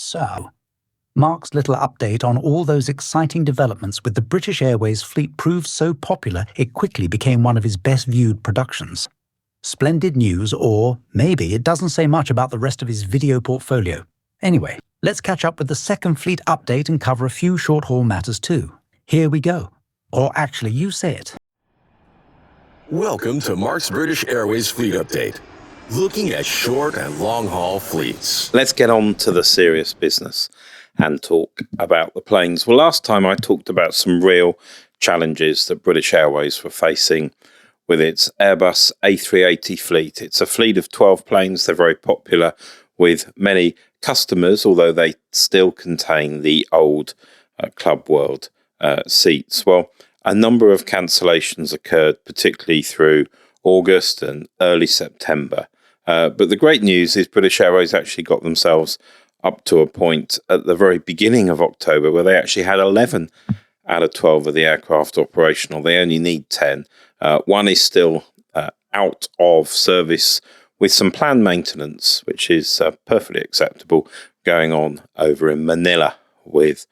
So, Mark's little update on all those exciting developments with the British Airways fleet proved so popular it quickly became one of his best-viewed productions. Splendid news, or maybe it doesn't say much about the rest of his video portfolio. Anyway, let's catch up with the second fleet update and cover a few short-haul matters too. Here we go. Or actually, you say it. Welcome to Mark's British Airways Fleet Update, looking at short and long-haul fleets. Let's get on to the serious business and talk about the planes. Well, last time I talked about some real challenges that British Airways were facing with its Airbus A380 fleet. It's a fleet of 12 planes. They're very popular with many customers, although they still contain the old Club World seats. Well, a number of cancellations occurred, particularly through August and early September. But the great news is British Airways actually got themselves up to a point at the very beginning of October where they actually had 11 out of 12 of the aircraft operational. They only need 10. One is still out of service with some planned maintenance, which is perfectly acceptable, going on over in Manila with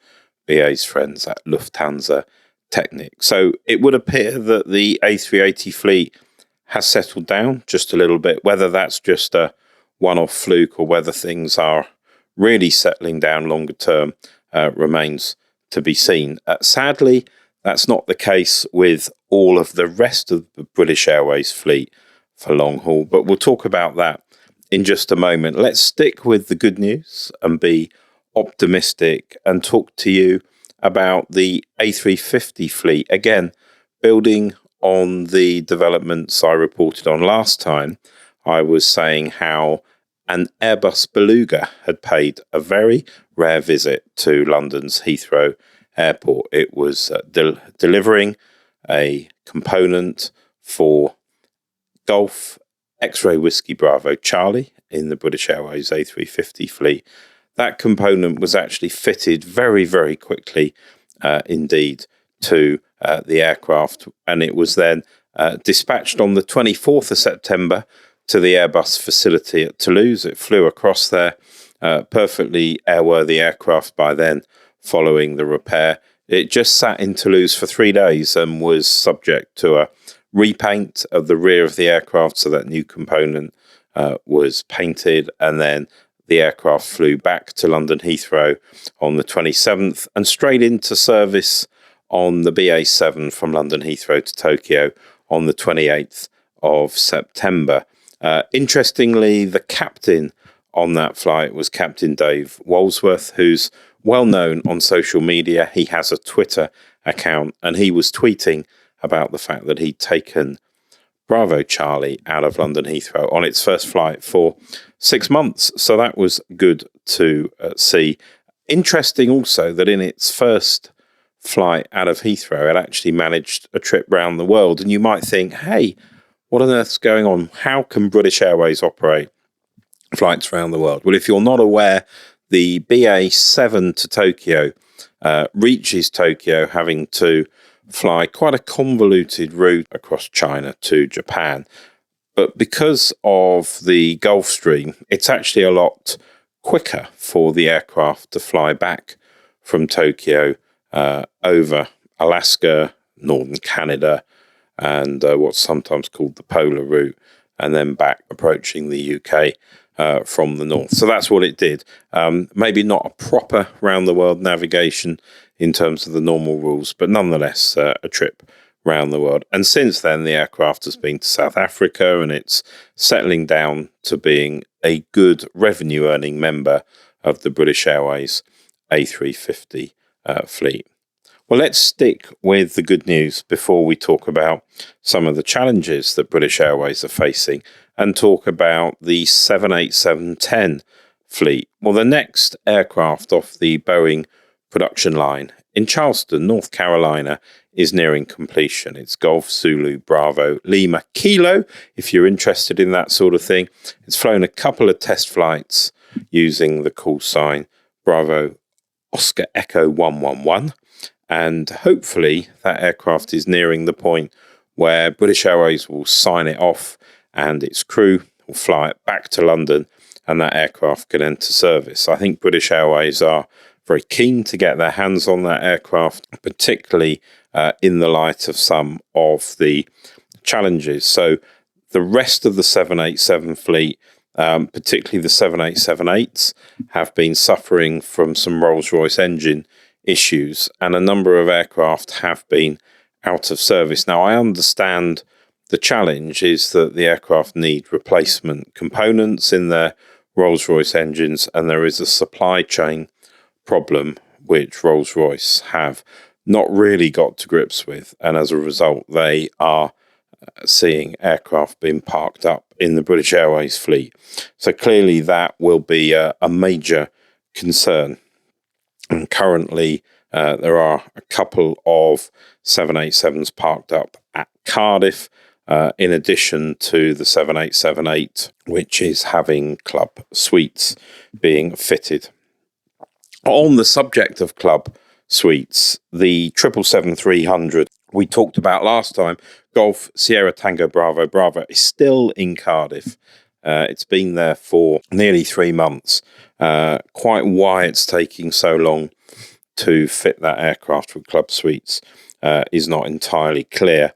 BA's friends at Lufthansa Technik. So it would appear that the A380 fleet has settled down just a little bit. Whether that's just a one-off fluke or whether things are really settling down longer term remains to be seen. Sadly, that's not the case with all of the rest of the British Airways fleet for long haul, but we'll talk about that in just a moment. Let's stick with the good news and be optimistic and talk to you about the A350 fleet. Again, building on the developments I reported on last time, I was saying how an Airbus Beluga had paid a very rare visit to London's Heathrow Airport. It was delivering a component for Golf X-Ray Whiskey Bravo Charlie in the British Airways A350 fleet. That component was actually fitted very, very quickly indeed to the aircraft, and it was then dispatched on the 24th of September to the Airbus facility at Toulouse. It flew across there, perfectly airworthy aircraft by then, following the repair. It just sat in Toulouse for 3 days and was subject to a repaint of the rear of the aircraft, so that new component was painted, and then the aircraft flew back to London Heathrow on the 27th and straight into service on the BA7 from London Heathrow to Tokyo on the 28th of September. Interestingly, the captain on that flight was Captain Dave Walsworth, who's well known on social media. He has a Twitter account, and he was tweeting about the fact that he'd taken Bravo Charlie out of London Heathrow on its first flight for 6 months. So that was good to see. Interesting also that in its first flight out of Heathrow, it actually managed a trip around the world. And you might think, hey, what on earth's going on? How can British Airways operate flights around the world? Well, if you're not aware, the BA7 to Tokyo reaches Tokyo having to fly quite a convoluted route across China to Japan. But because of the Gulf Stream, it's actually a lot quicker for the aircraft to fly back from Tokyo over Alaska, northern Canada, and what's sometimes called the polar route, and then back approaching the UK from the north. So that's what it did. Maybe not a proper round-the-world navigation in terms of the normal rules, but nonetheless a trip around the world. And since then, the aircraft has been to South Africa, and it's settling down to being a good revenue-earning member of the British Airways A350 fleet. Well, let's stick with the good news before we talk about some of the challenges that British Airways are facing and talk about the 787-10 fleet. Well, the next aircraft off the Boeing production line in Charleston, North Carolina, is nearing completion. It's Golf Zulu Bravo Lima Kilo, if you're interested in that sort of thing. It's flown a couple of test flights using the call sign Bravo Oscar Echo 111. And hopefully that aircraft is nearing the point where British Airways will sign it off and its crew will fly it back to London and that aircraft can enter service. I think British Airways are very keen to get their hands on that aircraft, particularly in the light of some of the challenges. So the rest of the 787 fleet, particularly the 787-8s, have been suffering from some Rolls-Royce engine issues, and a number of aircraft have been out of service. Now, I understand the challenge is that the aircraft need replacement components in their Rolls-Royce engines, and there is a supply chain problem which Rolls-Royce have not really got to grips with, and as a result they are seeing aircraft being parked up in the British Airways fleet. So clearly that will be a major concern, and currently there are a couple of 787s parked up at Cardiff, in addition to the 787-8, which is having club suites being fitted. On the subject of club suites, the 777-300 we talked about last time, Golf Sierra Tango Bravo Bravo, is still in Cardiff. It's been there for nearly 3 months. Quite why it's taking so long to fit that aircraft with club suites is not entirely clear.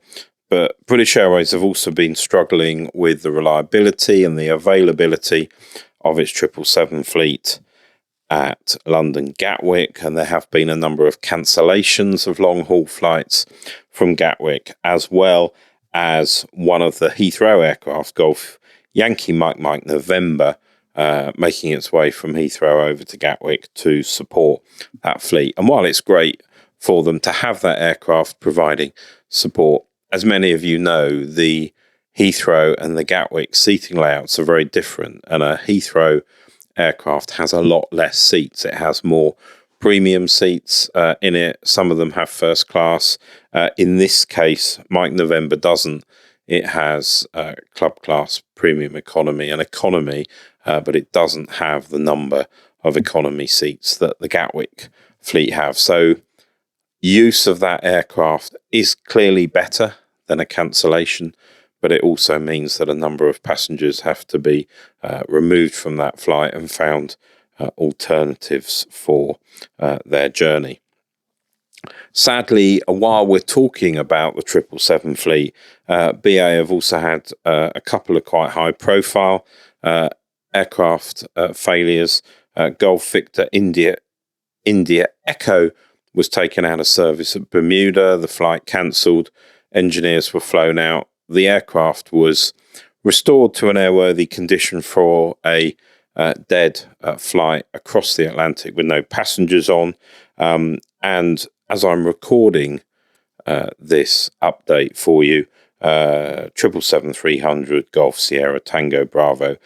But British Airways have also been struggling with the reliability and the availability of its 777 fleet at London Gatwick, and there have been a number of cancellations of long-haul flights from Gatwick, as well as one of the Heathrow aircraft, Golf Yankee Mike Mike November, making its way from Heathrow over to Gatwick to support that fleet. And while it's great for them to have that aircraft providing support, as many of you know, the Heathrow and the Gatwick seating layouts are very different, and a Heathrow aircraft has a lot less seats. It has more premium seats in it. Some of them have first class. In this case, Mike November doesn't. It has club class, premium economy and economy, but it doesn't have the number of economy seats that the Gatwick fleet have. So use of that aircraft is clearly better than a cancellation, but it also means that a number of passengers have to be removed from that flight and found alternatives for their journey. Sadly, while we're talking about the 777 fleet, BA have also had a couple of quite high-profile aircraft failures. Golf Victor India Echo was taken out of service at Bermuda. The flight cancelled. Engineers were flown out. The aircraft was restored to an airworthy condition for a dead flight across the Atlantic with no passengers on. And as I'm recording this update for you, 777-300 Golf Sierra Tango Bravo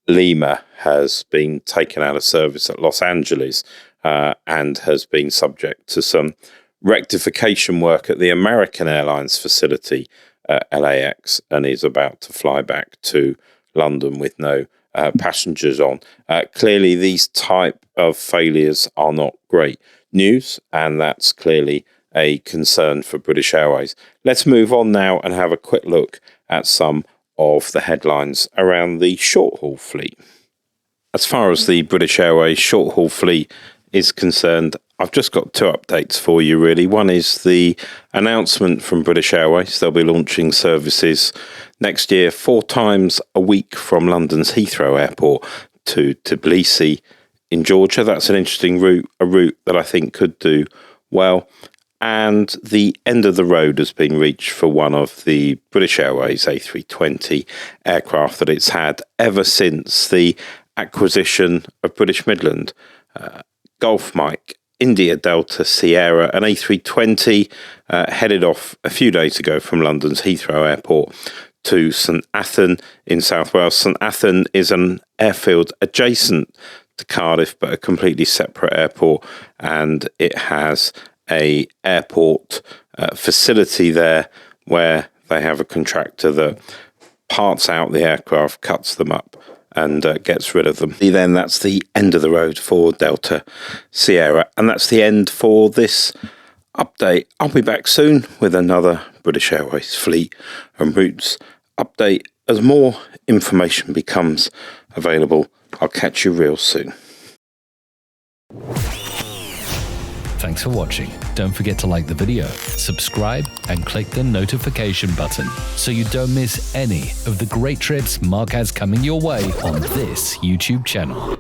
Lima has been taken out of service at Los Angeles and has been subject to some rectification work at the American Airlines facility LAX, and is about to fly back to London with no passengers on. Clearly, these type of failures are not great news, and that's clearly a concern for British Airways. Let's move on now and have a quick look at some of the headlines around the short-haul fleet. As far as the British Airways short-haul fleet is concerned, I've just got two updates for you, really. One is the announcement from British Airways. They'll be launching services next year 4 times a week from London's Heathrow Airport to Tbilisi in Georgia. That's an interesting route, a route that I think could do well. And the end of the road has been reached for one of the British Airways A320 aircraft that it's had ever since the acquisition of British Midland. Golf Mike India Delta Sierra, an A320, headed off a few days ago from London's Heathrow Airport to St Athan in South Wales. St Athan is an airfield adjacent to Cardiff, but a completely separate airport, and it has a airport facility there where they have a contractor that parts out the aircraft, cuts them up, and gets rid of them. Then that's the end of the road for Delta Sierra, and that's the end for this update. I'll be back soon with another British Airways fleet and routes update as more information becomes available I'll catch you real soon. Thanks for watching. Don't forget to like the video, subscribe, and click the notification button so you don't miss any of the great trips Mark has coming your way on this YouTube channel.